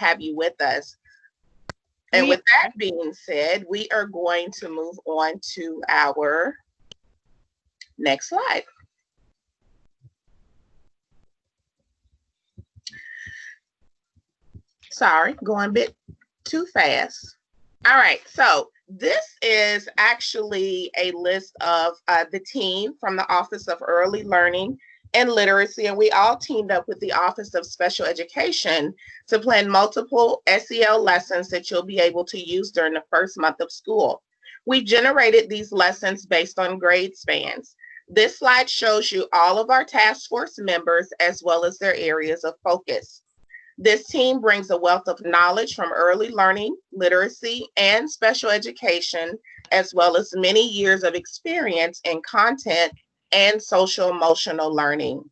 have you with us. And with that being said, we are going to move on to our next slide. Sorry, going a bit too fast. All right, so this is actually a list of the team from the Office of Early Learning and Literacy, and we all teamed up with the Office of Special Education to plan multiple SEL lessons that you'll be able to use during the first month of school. We generated these lessons based on grade spans. This slide shows you all of our task force members as well as their areas of focus. This team brings a wealth of knowledge from early learning, literacy, and special education, as well as many years of experience in content and social emotional learning.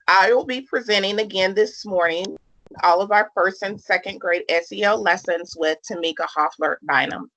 I will be presenting again this morning all of our first and second grade SEL lessons with Tamika Hoffler-Bynum.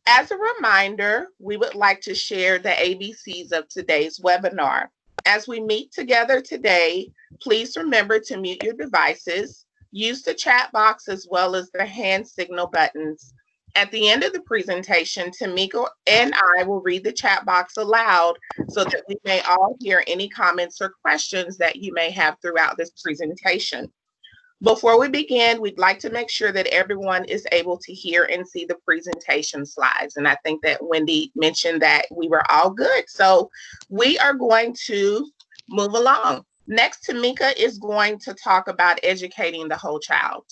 As a reminder, we would like to share the ABCs of today's webinar. As we meet together today, please remember to mute your devices, use the chat box as well as the hand signal buttons. At the end of the presentation, Tamika and I will read the chat box aloud so that we may all hear any comments or questions that you may have throughout this presentation. Before we begin, we'd like to make sure that everyone is able to hear and see the presentation slides. And I think that Wendy mentioned that we were all good. So we are going to move along. Next, Tamika is going to talk about educating the whole child.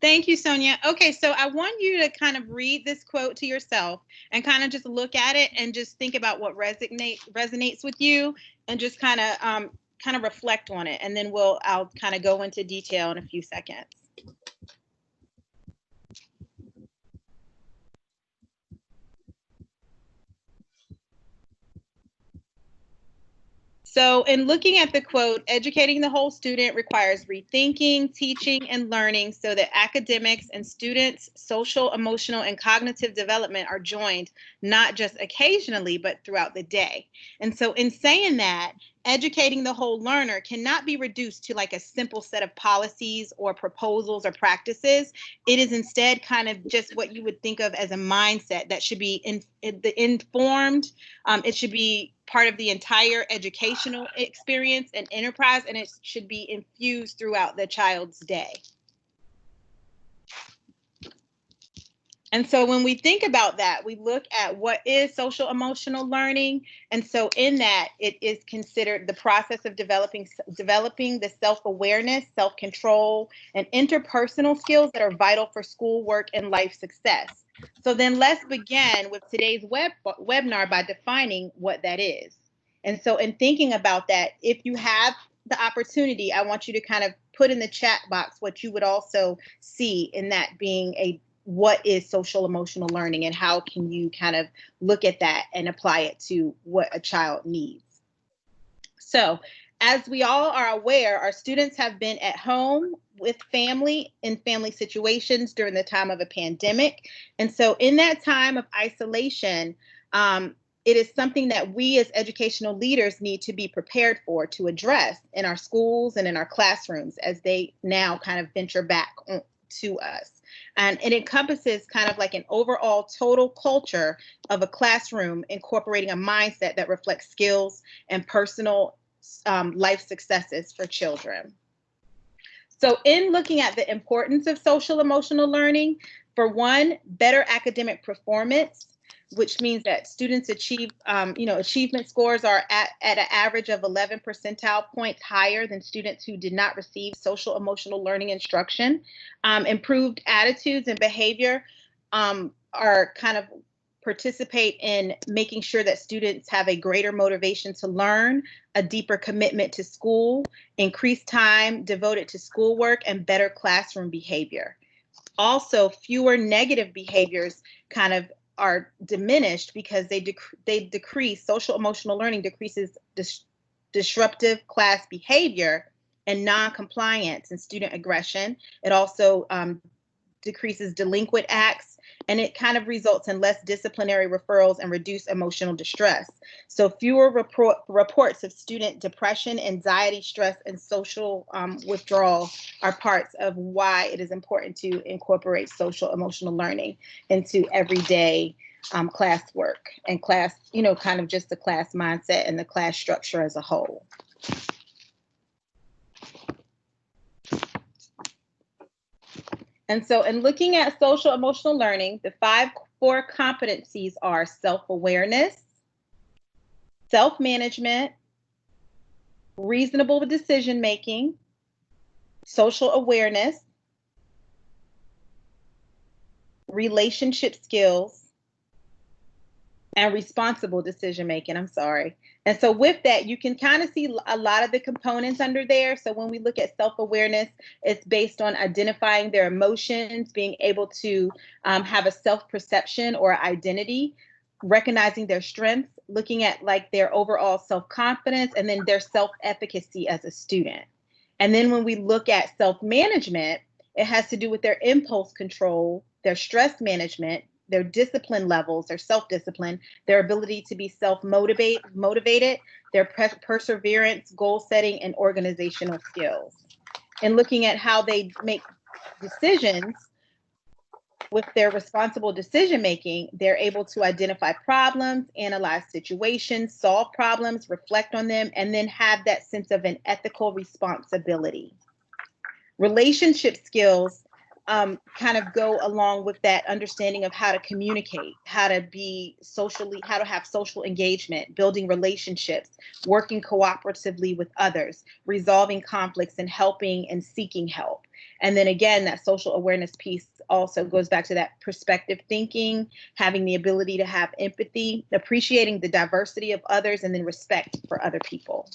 Thank you, Sonia. Okay, so I want you to kind of read this quote to yourself and kind of just look at it and just think about what resonates with you and just kind of reflect on it. And then I'll kind of go into detail in a few seconds. So in looking at the quote, educating the whole student requires rethinking, teaching, and learning so that academics and students' social, emotional, and cognitive development are joined not just occasionally, but throughout the day. And so in saying that, educating the whole learner cannot be reduced to like a simple set of policies or proposals or practices. It is instead kind of just what you would think of as a mindset that should be informed. It should be part of the entire educational experience and enterprise, and it should be infused throughout the child's day. And so when we think about that, we look at what is social emotional learning. And so in that, it is considered the process of developing the self-awareness, self-control, and interpersonal skills that are vital for schoolwork and life success. So then let's begin with today's webinar by defining what that is. And so in thinking about that, if you have the opportunity, I want you to kind of put in the chat box what you would also see in that being what is social emotional learning and how can you kind of look at that and apply it to what a child needs. So as we all are aware, our students have been at home with family in family situations during the time of a pandemic. And so in that time of isolation, it is something that we as educational leaders need to be prepared for, to address in our schools and in our classrooms as they now kind of venture back to us. And it encompasses kind of like an overall total culture of a classroom, incorporating a mindset that reflects skills and personal life successes for children. So in looking at the importance of social emotional learning, for one, better academic performance, which means that students achieve, achievement scores are at an average of 11 percentile points higher than students who did not receive social emotional learning instruction. Improved attitudes and behavior are kind of participate in making sure that students have a greater motivation to learn, a deeper commitment to school, increased time devoted to schoolwork, and better classroom behavior. Also, fewer negative behaviors kind of are diminished because they decrease, social emotional learning decreases disruptive class behavior and non-compliance and student aggression. It also decreases delinquent acts and it kind of results in less disciplinary referrals and reduced emotional distress. So fewer reports of student depression, anxiety, stress, and social withdrawal are parts of why it is important to incorporate social emotional learning into everyday classwork and class, kind of just the class mindset and the class structure as a whole. And so in looking at social emotional learning, the 5 core competencies are self-awareness, self-management, reasonable decision-making, social awareness, relationship skills, and responsible decision-making. And so with that, you can kind of see a lot of the components under there. So when we look at self-awareness, it's based on identifying their emotions, being able to have a self-perception or identity, recognizing their strengths, looking at like their overall self-confidence, and then their self-efficacy as a student. And then when we look at self-management, it has to do with their impulse control, their stress management, their discipline levels, their self-discipline, their ability to be self-motivated, their perseverance, goal setting, and organizational skills. And looking at how they make decisions with their responsible decision-making, they're able to identify problems, analyze situations, solve problems, reflect on them, and then have that sense of an ethical responsibility. Relationship skills kind of go along with that understanding of how to communicate, how to have social engagement, building relationships, working cooperatively with others, resolving conflicts, and helping and seeking help. And then again, that social awareness piece also goes back to that perspective thinking, having the ability to have empathy, appreciating the diversity of others, and then respect for other people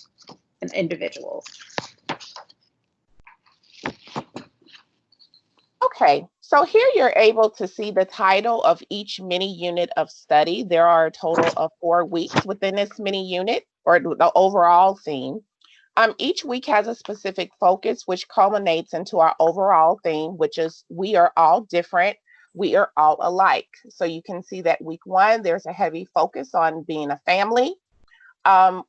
and individuals. Okay, so here you're able to see the title of each mini unit of study. There are a total of 4 weeks within this mini unit, or the overall theme. Each week has a specific focus, which culminates into our overall theme, which is we are all different, we are all alike. So you can see that week 1, there's a heavy focus on being a family.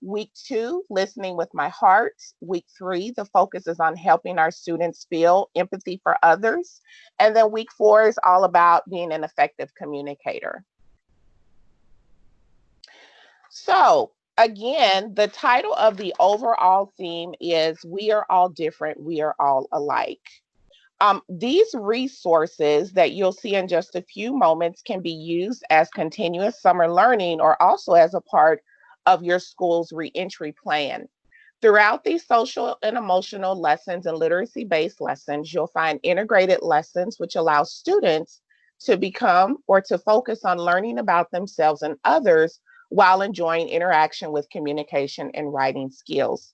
Week 2, listening with my heart. Week 3, the focus is on helping our students feel empathy for others. And then week 4 is all about being an effective communicator. So again, the title of the overall theme is We Are All Different, We Are All Alike. These resources that you'll see in just a few moments can be used as continuous summer learning or also as a part of your school's reentry plan. Throughout these social and emotional lessons and literacy-based lessons, you'll find integrated lessons which allow students to become or to focus on learning about themselves and others while enjoying interaction with communication and writing skills.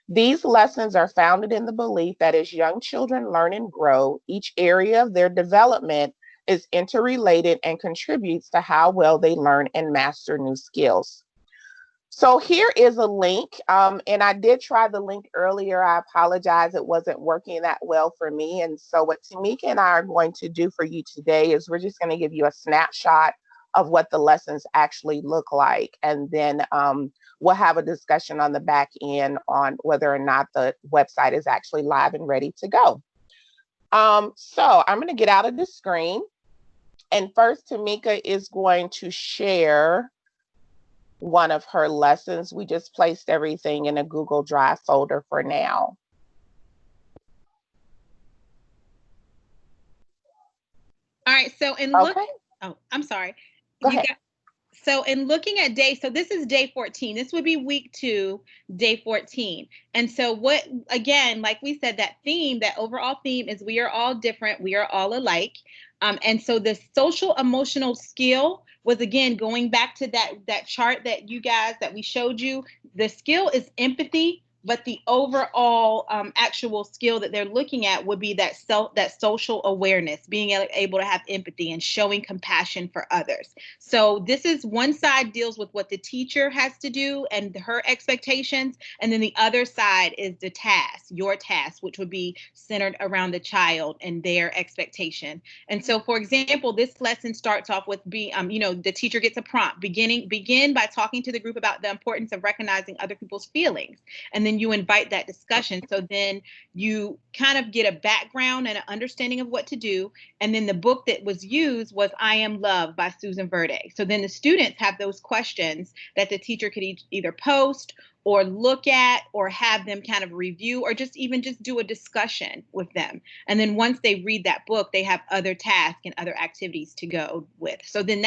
These lessons are founded in the belief that as young children learn and grow, each area of their development is interrelated and contributes to how well they learn and master new skills. So here is a link, and I did try the link earlier. I apologize, it wasn't working that well for me. And so what Tamika and I are going to do for you today is we're just going to give you a snapshot of what the lessons actually look like. And then we'll have a discussion on the back end on whether or not the website is actually live and ready to go. So I'm going to get out of the screen. And first, Tamika is going to share one of her lessons. We just placed everything in a Google Drive folder for now. All right, so I'm sorry. Go ahead. So in looking at so this is day 14. This would be week 2, day 14. And so what, again, like we said, that theme, that overall theme is we are all different, we are all alike. And so the social emotional skill was, again, going back to that chart that we showed you. The skill is empathy, but the overall actual skill that they're looking at would be that social awareness, being able to have empathy and showing compassion for others. So this is one side deals with what the teacher has to do and her expectations, and then the other side is the task, your task, which would be centered around the child and their expectation. And so, for example, this lesson starts off with being, the teacher gets a prompt, begin by talking to the group about the importance of recognizing other people's feelings. And then you invite that discussion. So then you kind of get a background and an understanding of what to do. And then the book that was used was I Am Love by Susan Verde. So then the students have those questions that the teacher could either post or look at or have them kind of review or just do a discussion with them. And then once they read that book, they have other tasks and other activities to go with. So then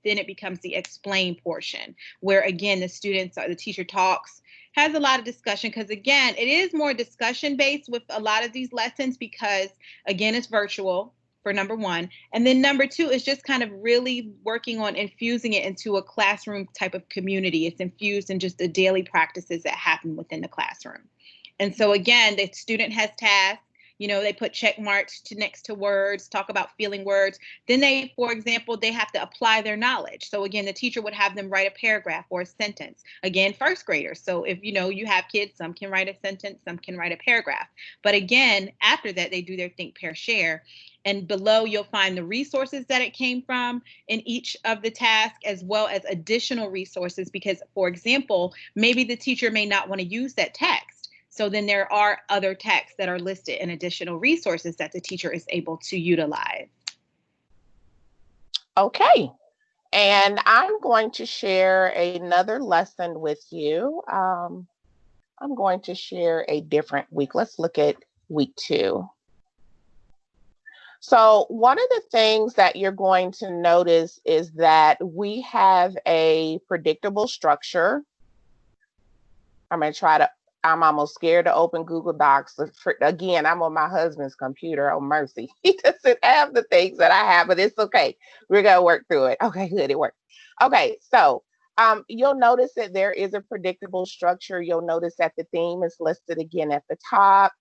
it becomes the explain portion where again, the teacher talks, has a lot of discussion because again, it is more discussion based with a lot of these lessons because again, it's virtual for number one. And then number two is just kind of really working on infusing it into a classroom type of community. It's infused in just the daily practices that happen within the classroom. And so again, the student has tasks. They put check marks next to words, talk about feeling words. Then they, for example, they have to apply their knowledge. So again, the teacher would have them write a paragraph or a sentence. Again, first graders. So if you have kids, some can write a sentence, some can write a paragraph. But again, after that, they do their think, pair, share. And below, you'll find the resources that it came from in each of the tasks, as well as additional resources. Because, for example, maybe the teacher may not want to use that text. So then there are other texts that are listed and additional resources that the teacher is able to utilize. Okay. And I'm going to share another lesson with you. I'm going to share a different week. Let's look at week 2. So one of the things that you're going to notice is that we have a predictable structure. I'm almost scared to open Google Docs. Again, I'm on my husband's computer. Oh, mercy. He doesn't have the things that I have, but it's okay. We're going to work through it. Okay, good. It worked. Okay, so you'll notice that there is a predictable structure. You'll notice that the theme is listed again at the top.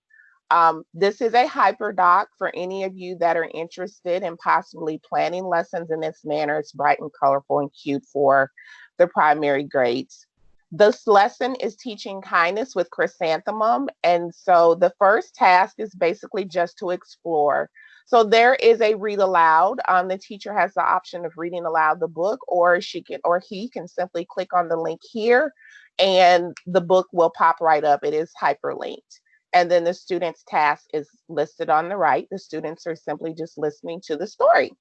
This is a hyperdoc for any of you that are interested in possibly planning lessons in this manner. It's bright and colorful and cute for the primary grades. This lesson is teaching kindness with chrysanthemum. And so the first task is basically just to explore. So there is a read aloud. The teacher has the option of reading aloud the book, or he can simply click on the link here and the book will pop right up. It is hyperlinked. And then the student's task is listed on the right. The students are simply just listening to the story.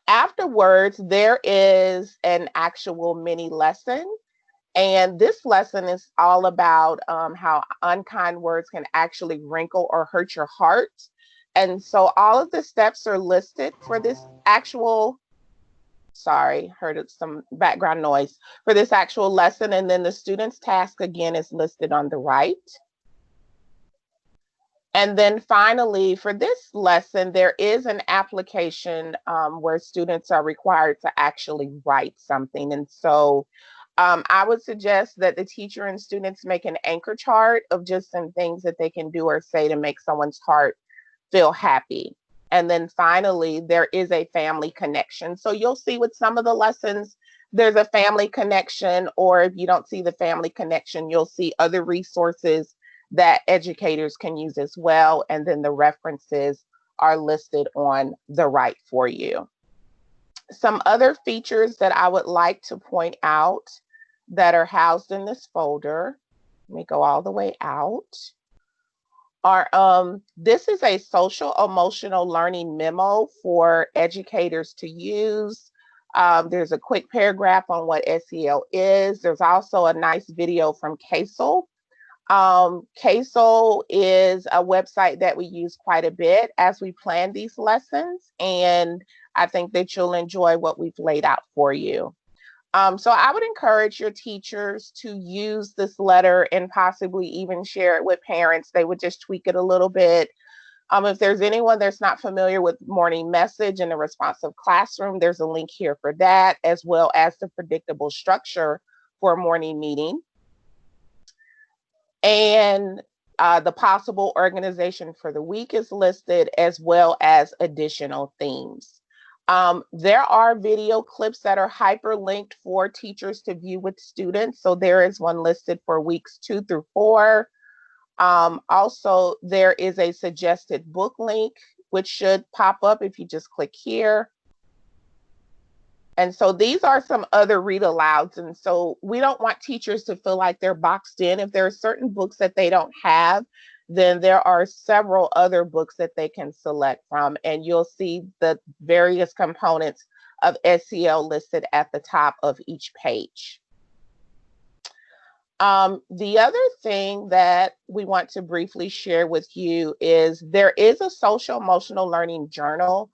Afterwards, there is an actual mini lesson. And this lesson is all about how unkind words can actually wrinkle or hurt your heart. And so all of the steps are listed for this actual, heard some background noise, for this actual lesson. And then the student's task again is listed on the right. And then finally, for this lesson, there is an application where students are required to actually write something. And so I would suggest that the teacher and students make an anchor chart of just some things that they can do or say to make someone's heart feel happy. And then finally, there is a family connection. So you'll see with some of the lessons, there's a family connection, or if you don't see the family connection, you'll see other resources that educators can use as well. And then the references are listed on the right for you. Some other features that I would like to point out that are housed in this folder, let me go all the way out, are this is a social emotional learning memo for educators to use. There's a quick paragraph on what SEL is. There's also a nice video from CASEL. CASEL is a website that we use quite a bit as we plan these lessons, and I think that you'll enjoy what we've laid out for you. So I would encourage your teachers to use this letter and possibly even share it with parents. They would just tweak it a little bit. If there's anyone that's not familiar with Morning Message and the responsive classroom, there's a link here for that, as well as the predictable structure for a morning meeting. And the possible organization for the week is listed, as well as additional themes. There are video clips that are hyperlinked for teachers to view with students. So there is one listed for weeks 2 through 4. Also, there is a suggested book link, which should pop up if you just click here. And so these are some other read alouds. And so we don't want teachers to feel like they're boxed in. If there are certain books that they don't have, then there are several other books that they can select from. And you'll see the various components of SEL listed at the top of each page. The other thing that we want to briefly share with you is there is a social emotional learning journal.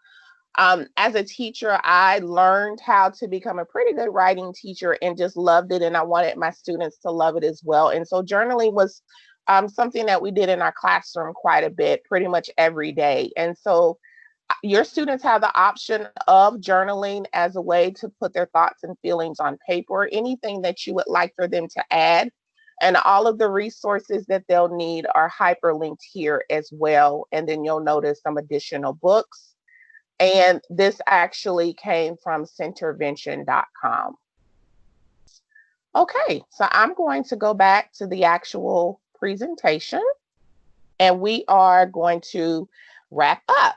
As a teacher, I learned how to become a pretty good writing teacher and just loved it. And I wanted my students to love it as well. And so journaling was something that we did in our classroom quite a bit, pretty much every day. And so your students have the option of journaling as a way to put their thoughts and feelings on paper, anything that you would like for them to add. And all of the resources that they'll need are hyperlinked here as well. And then you'll notice some additional books. And this actually came from Centervention.com. Okay, so I'm going to go back to the actual presentation, and we are going to wrap up.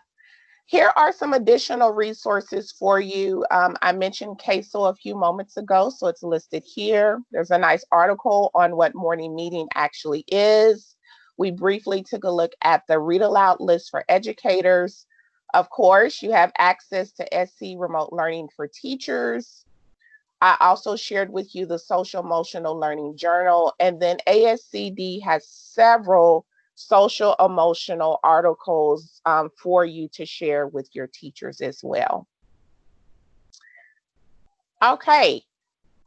Here are some additional resources for you. I mentioned CASEL a few moments ago, so it's listed here. There's a nice article on what morning meeting actually is. We briefly took a look at the read aloud list for educators. Of course, you have access to SC Remote Learning for Teachers. I also shared with you the Social Emotional Learning Journal, and then ASCD has several social emotional articles for you to share with your teachers as well. Okay,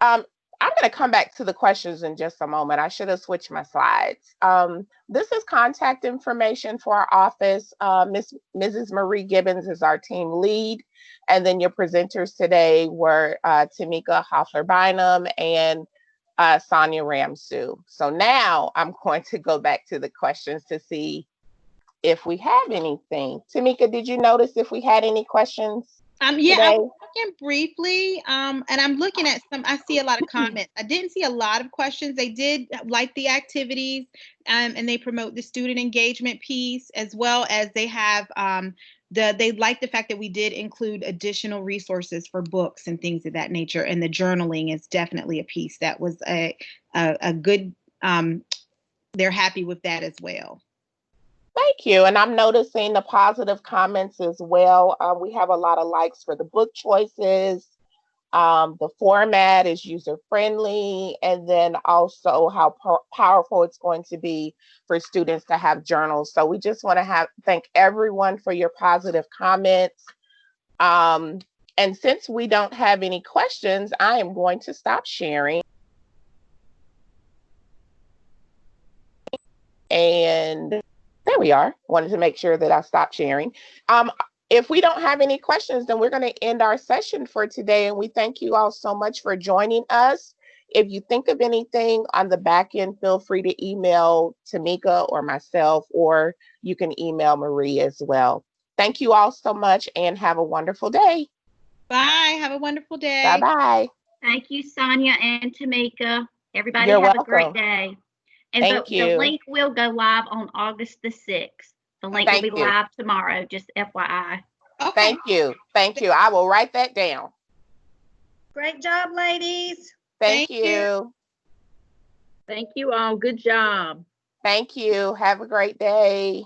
I'm going to come back to the questions in just a moment. I should have switched my slides. This is contact information for our office. Mrs. Marie Gibbons is our team lead. And then your presenters today were Tamika Hoffler-Bynum and Sonia Ramsue. So now I'm going to go back to the questions to see if we have anything. Tamika, did you notice if we had any questions? Yeah, today? I was looking briefly, and I'm looking at some. I see a lot of comments. I didn't see a lot of questions. They did like the activities, and they promote the student engagement piece, as well as they have they like the fact that we did include additional resources for books and things of that nature. And the journaling is definitely a piece that was a good. They're happy with that as well. Thank you. And I'm noticing the positive comments as well. We have a lot of likes for the book choices. The format is user-friendly, and then also how powerful it's going to be for students to have journals. So we just want to thank everyone for your positive comments. And since we don't have any questions, I am going to stop sharing. And there we are. Wanted to make sure that I stopped sharing. If we don't have any questions, then we're going to end our session for today. And we thank you all so much for joining us. If you think of anything on the back end, feel free to email Tamika or myself, or you can email Marie as well. Thank you all so much and have a wonderful day. Bye. Have a wonderful day. Bye-bye. Thank you, Sonia and Tamika. Everybody You're have welcome. a great day. And the link will go live on August the 6th. The link will be live tomorrow, just FYI. Okay. Thank you. Thank you. I will write that down. Great job, ladies. Thank you. Thank you all. Good job. Thank you. Have a great day.